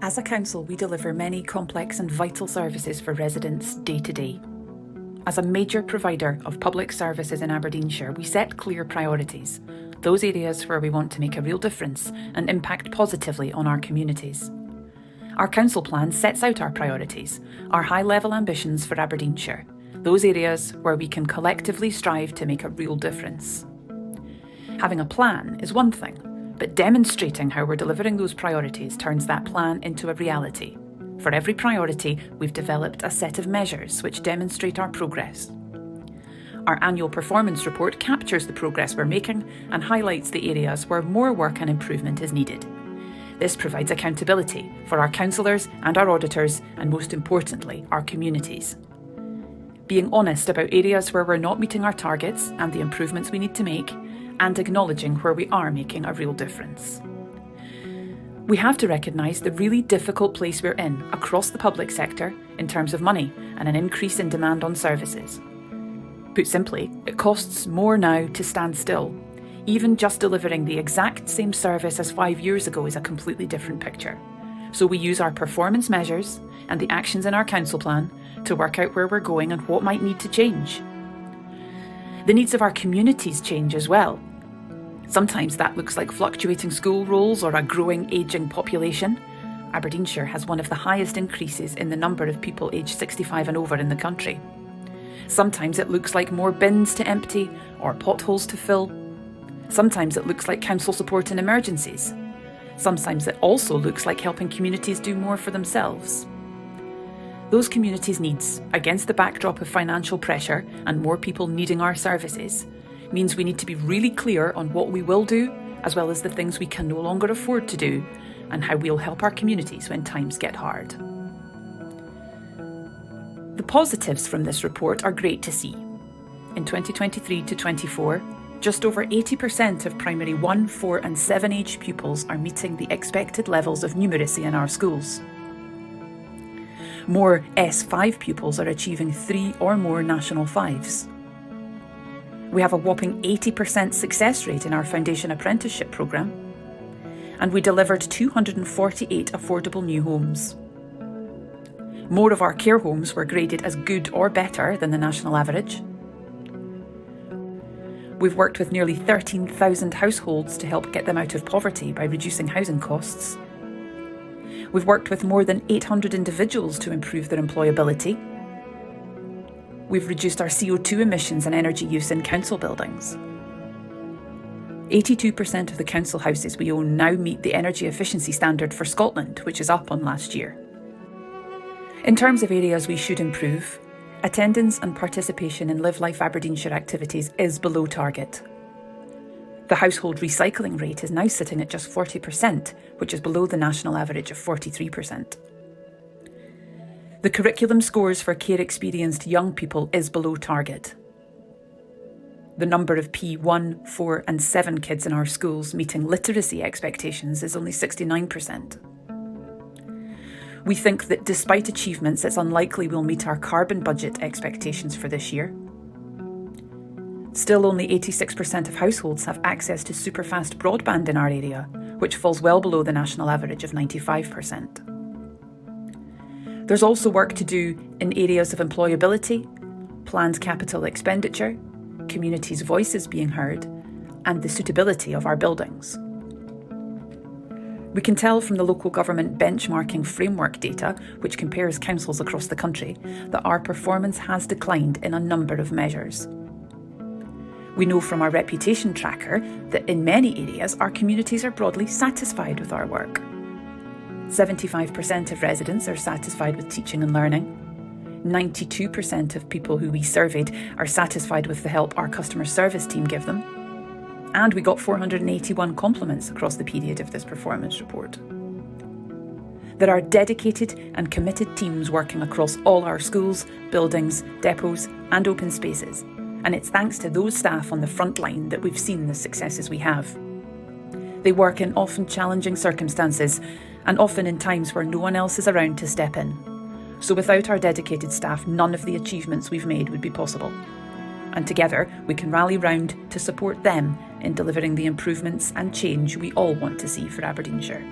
As a council, we deliver many complex and vital services for residents day to day. As a major provider of public services in Aberdeenshire, we set clear priorities, those areas where we want to make a real difference and impact positively on our communities. Our council plan sets out our priorities, our high-level ambitions for Aberdeenshire, those areas where we can collectively strive to make a real difference. Having a plan is one thing, but demonstrating how we're delivering those priorities turns that plan into a reality. For every priority, we've developed a set of measures which demonstrate our progress. Our annual performance report captures the progress we're making and highlights the areas where more work and improvement is needed. This provides accountability for our councillors and our auditors, and most importantly, our communities. Being honest about areas where we're not meeting our targets and the improvements we need to make, and acknowledging where we are making a real difference. We have to recognise the really difficult place we're in across the public sector in terms of money and an increase in demand on services. Put simply, it costs more now to stand still. Even just delivering the exact same service as 5 years ago is a completely different picture. So we use our performance measures and the actions in our council plan to work out where we're going and what might need to change. The needs of our communities change as well. Sometimes that looks like fluctuating school rolls or a growing, ageing population. Aberdeenshire has one of the highest increases in the number of people aged 65 and over in the country. Sometimes it looks like more bins to empty or potholes to fill. Sometimes it looks like council support in emergencies. Sometimes it also looks like helping communities do more for themselves. Those communities' needs, against the backdrop of financial pressure and more people needing our services, means we need to be really clear on what we will do, as well as the things we can no longer afford to do, and how we'll help our communities when times get hard. The positives from this report are great to see. In 2023 to 24, just over 80% of primary 1, 4 and 7 age pupils are meeting the expected levels of numeracy in our schools. More S5 pupils are achieving 3 or more national 5s. We have a whopping 80% success rate in our foundation apprenticeship programme, and we delivered 248 affordable new homes. More of our care homes were graded as good or better than the national average. We've worked with nearly 13,000 households to help get them out of poverty by reducing housing costs. We've worked with more than 800 individuals to improve their employability. We've reduced our CO2 emissions and energy use in council buildings. 82% of the council houses we own now meet the energy efficiency standard for Scotland, which is up on last year. In terms of areas we should improve, attendance and participation in Live Life Aberdeenshire activities is below target. The household recycling rate is now sitting at just 40%, which is below the national average of 43%. The curriculum scores for care-experienced young people is below target. The number of P1, 4 and 7 kids in our schools meeting literacy expectations is only 69%. We think that despite achievements, it's unlikely we'll meet our carbon budget expectations for this year. Still, only 86% of households have access to superfast broadband in our area, which falls well below the national average of 95%. There's also work to do in areas of employability, planned capital expenditure, communities' voices being heard, and the suitability of our buildings. We can tell from the local government benchmarking framework data, which compares councils across the country, that our performance has declined in a number of measures. We know from our reputation tracker that in many areas our communities are broadly satisfied with our work. 75% of residents are satisfied with teaching and learning. 92% of people who we surveyed are satisfied with the help our customer service team give them. And we got 481 compliments across the period of this performance report. There are dedicated and committed teams working across all our schools, buildings, depots and open spaces. And it's thanks to those staff on the front line that we've seen the successes we have. They work in often challenging circumstances and often in times where no one else is around to step in. So without our dedicated staff, none of the achievements we've made would be possible. And together, we can rally round to support them in delivering the improvements and change we all want to see for Aberdeenshire.